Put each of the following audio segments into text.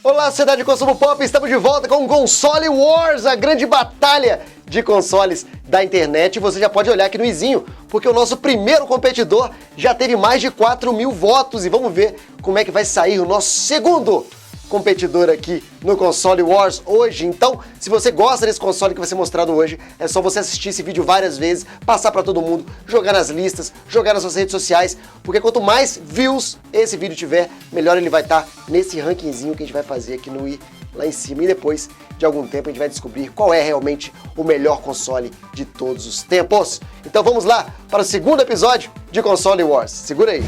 Olá, sociedade de consumo pop, estamos de volta com o Console Wars, a grande batalha de consoles da internet. E você já pode olhar aqui no izinho, porque o nosso primeiro competidor já teve mais de 4.000 votos. E vamos ver como é que vai sair o nosso segundo competidor aqui no Console Wars hoje. Então, se você gosta desse console que vai ser mostrado hoje, é só você assistir esse vídeo várias vezes, passar para todo mundo, jogar nas listas, jogar nas suas redes sociais, porque quanto mais views esse vídeo tiver, melhor ele vai estar nesse rankingzinho que a gente vai fazer aqui no i lá em cima. E depois de algum tempo a gente vai descobrir qual é realmente o melhor console de todos os tempos. Então vamos lá para o segundo episódio de Console Wars. Segura aí.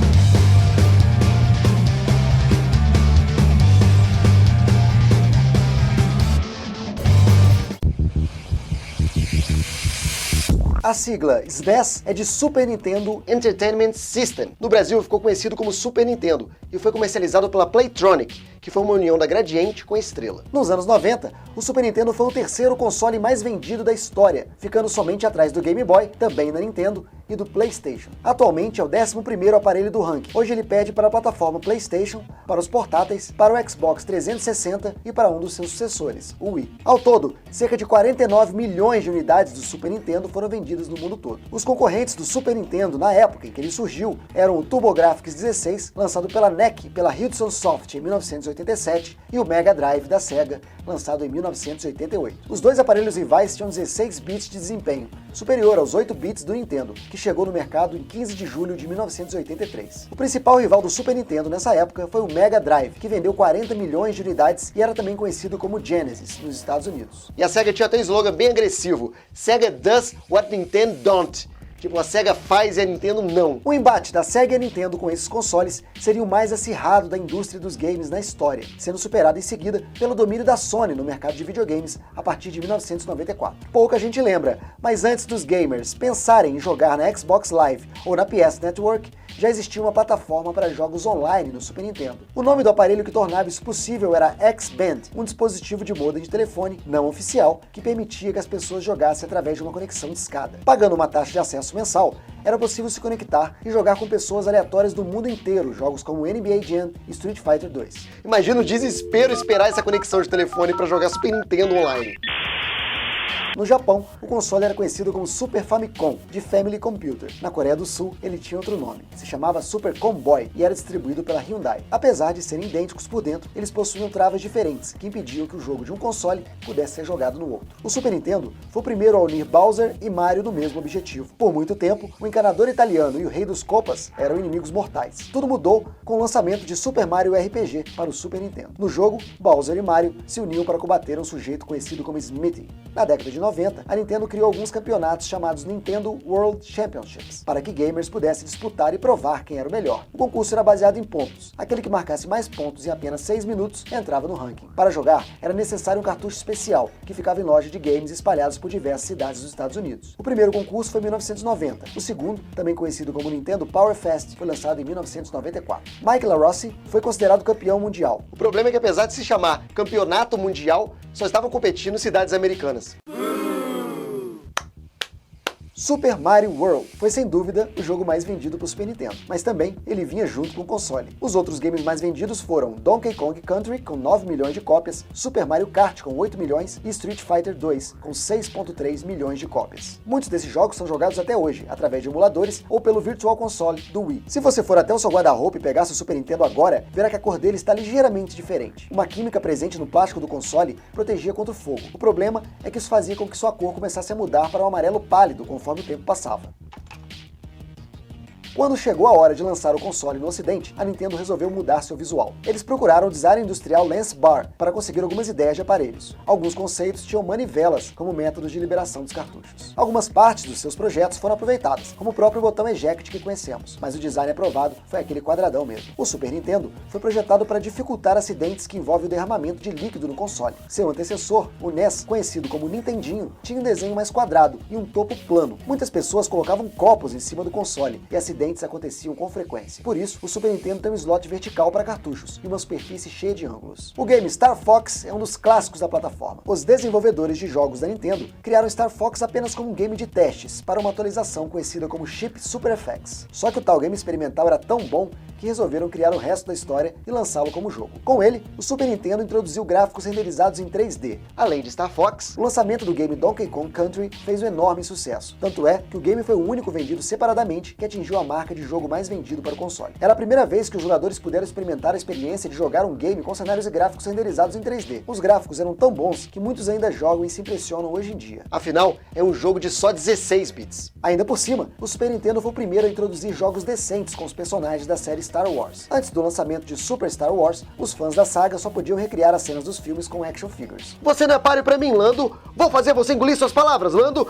A sigla SNES é de Super Nintendo Entertainment System. No Brasil ficou conhecido como Super Nintendo e foi comercializado pela Playtronic, que foi uma união da Gradiente com a Estrela. Nos anos 90, o Super Nintendo foi o terceiro console mais vendido da história, ficando somente atrás do Game Boy, também da Nintendo, e do PlayStation. Atualmente é o 11º aparelho do ranking. Hoje ele pede para a plataforma PlayStation, para os portáteis, para o Xbox 360 e para um dos seus sucessores, o Wii. Ao todo, cerca de 49 milhões de unidades do Super Nintendo foram vendidas no mundo todo. Os concorrentes do Super Nintendo na época em que ele surgiu eram o TurboGrafx 16, lançado pela NEC, pela Hudson Soft em 1987, e o Mega Drive da Sega, lançado em 1988. Os dois aparelhos rivais tinham 16 bits de desempenho, superior aos 8 bits do Nintendo, que chegou no mercado em 15 de julho de 1983. O principal rival do Super Nintendo nessa época foi o Mega Drive, que vendeu 40 milhões de unidades e era também conhecido como Genesis, nos Estados Unidos. E a Sega tinha até um slogan bem agressivo: Sega does what Nintendo don't. Tipo, a Sega faz e a Nintendo não. O embate da Sega e a Nintendo com esses consoles seria o mais acirrado da indústria dos games na história, sendo superado em seguida pelo domínio da Sony no mercado de videogames a partir de 1994. Pouca gente lembra, mas antes dos gamers pensarem em jogar na Xbox Live ou na PS Network, já existia uma plataforma para jogos online no Super Nintendo. O nome do aparelho que tornava isso possível era X-Band, um dispositivo de modem de telefone não oficial que permitia que as pessoas jogassem através de uma conexão discada. Pagando uma taxa de acesso mensal, era possível se conectar e jogar com pessoas aleatórias do mundo inteiro, jogos como NBA Jam e Street Fighter 2. Imagina o desespero esperar essa conexão de telefone para jogar Super Nintendo online. No Japão, o console era conhecido como Super Famicom, de Family Computer. Na Coreia do Sul, ele tinha outro nome. Se chamava Super Comboy e era distribuído pela Hyundai. Apesar de serem idênticos por dentro, eles possuíam travas diferentes, que impediam que o jogo de um console pudesse ser jogado no outro. O Super Nintendo foi o primeiro a unir Bowser e Mario no mesmo objetivo. Por muito tempo, o encanador italiano e o Rei dos Copas eram inimigos mortais. Tudo mudou com o lançamento de Super Mario RPG para o Super Nintendo. No jogo, Bowser e Mario se uniam para combater um sujeito conhecido como Smithy. Na década de 90, a Nintendo criou alguns campeonatos chamados Nintendo World Championships, para que gamers pudessem disputar e provar quem era o melhor. O concurso era baseado em pontos. Aquele que marcasse mais pontos em apenas 6 minutos entrava no ranking. Para jogar, era necessário um cartucho especial, que ficava em lojas de games espalhadas por diversas cidades dos Estados Unidos. O primeiro concurso foi em 1990. O segundo, também conhecido como Nintendo Power Fest, foi lançado em 1994. Mike LaRossi foi considerado campeão mundial. O problema é que, apesar de se chamar Campeonato Mundial, só estavam competindo cidades americanas. Super Mario World foi sem dúvida o jogo mais vendido para o Super Nintendo, mas também ele vinha junto com o console. Os outros games mais vendidos foram Donkey Kong Country, com 9 milhões de cópias, Super Mario Kart, com 8 milhões, e Street Fighter 2, com 6,3 milhões de cópias. Muitos desses jogos são jogados até hoje, através de emuladores ou pelo Virtual Console do Wii. Se você for até o seu guarda-roupa e pegar seu Super Nintendo agora, verá que a cor dele está ligeiramente diferente. Uma química presente no plástico do console protegia contra o fogo. O problema é que isso fazia com que sua cor começasse a mudar para um amarelo pálido conforme o tempo passava. Quando chegou a hora de lançar o console no ocidente, a Nintendo resolveu mudar seu visual. Eles procuraram o design industrial Lance Barr para conseguir algumas ideias de aparelhos. Alguns conceitos tinham manivelas como métodos de liberação dos cartuchos. Algumas partes dos seus projetos foram aproveitadas, como o próprio botão eject que conhecemos, mas o design aprovado foi aquele quadradão mesmo. O Super Nintendo foi projetado para dificultar acidentes que envolvem o derramamento de líquido no console. Seu antecessor, o NES, conhecido como Nintendinho, tinha um desenho mais quadrado e um topo plano. Muitas pessoas colocavam copos em cima do console, e acidentes acidentes aconteciam com frequência. Por isso, o Super Nintendo tem um slot vertical para cartuchos e uma superfície cheia de ângulos. O game Star Fox é um dos clássicos da plataforma. Os desenvolvedores de jogos da Nintendo criaram Star Fox apenas como um game de testes para uma atualização conhecida como Chip Super FX. Só que o tal game experimental era tão bom que resolveram criar o resto da história e lançá-lo como jogo. Com ele, o Super Nintendo introduziu gráficos renderizados em 3D. Além de Star Fox, o lançamento do game Donkey Kong Country fez um enorme sucesso. Tanto é que o game foi o único vendido separadamente que atingiu a marca de jogo mais vendido para o console. Era a primeira vez que os jogadores puderam experimentar a experiência de jogar um game com cenários e gráficos renderizados em 3D. Os gráficos eram tão bons que muitos ainda jogam e se impressionam hoje em dia. Afinal, é um jogo de só 16 bits. Ainda por cima, o Super Nintendo foi o primeiro a introduzir jogos decentes com os personagens da série Star Wars. Antes do lançamento de Super Star Wars, os fãs da saga só podiam recriar as cenas dos filmes com action figures. Você não é páreo pra mim, Lando! Vou fazer você engolir suas palavras, Lando!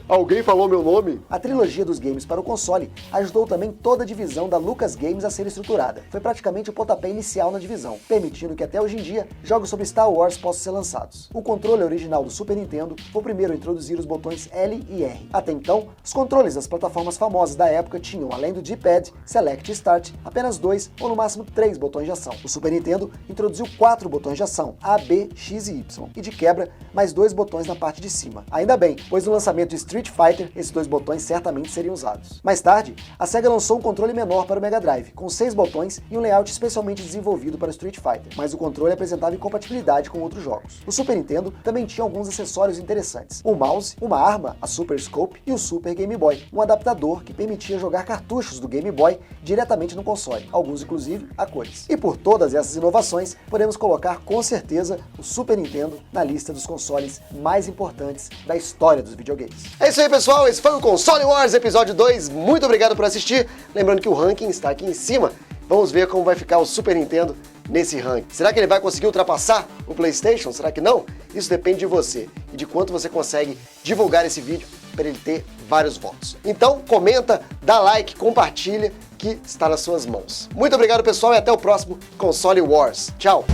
Alguém falou meu nome? A trilogia dos games para o console ajudou também toda a divisão da Lucas Games a ser estruturada. Foi praticamente o pontapé inicial na divisão, permitindo que até hoje em dia jogos sobre Star Wars possam ser lançados. O controle original do Super Nintendo foi o primeiro a introduzir os botões L e R. Até então, os controles das plataformas famosas da época tinham, além do D-Pad, Select e Start, apenas 2 ou no máximo 3 botões de ação. O Super Nintendo introduziu 4 botões de ação, A, B, X e Y, e de quebra, mais 2 botões na parte de cima. Ainda bem, pois no lançamento de Street Fighter, esses 2 botões certamente seriam usados. Mais tarde, a Sega lançou um controle menor para o Mega Drive, com 6 botões e um layout especialmente desenvolvido para Street Fighter, mas o controle apresentava incompatibilidade com outros jogos. O Super Nintendo também tinha alguns acessórios interessantes: um mouse, uma arma, a Super Scope, e o Super Game Boy, um adaptador que permitia jogar cartuchos do Game Boy diretamente no console, alguns inclusive a cores. E por todas essas inovações, podemos colocar com certeza o Super Nintendo na lista dos consoles mais importantes da história dos videogames. É isso aí, pessoal! Esse foi o Console Wars Episódio 2. Muito obrigado por assistir. Lembrando que o ranking está aqui em cima. Vamos ver como vai ficar o Super Nintendo nesse ranking. Será que ele vai conseguir ultrapassar o PlayStation? Será que não? Isso depende de você e de quanto você consegue divulgar esse vídeo para ele ter vários votos. Então, comenta, dá like, compartilha, que está nas suas mãos. Muito obrigado, pessoal, e até o próximo Console Wars. Tchau!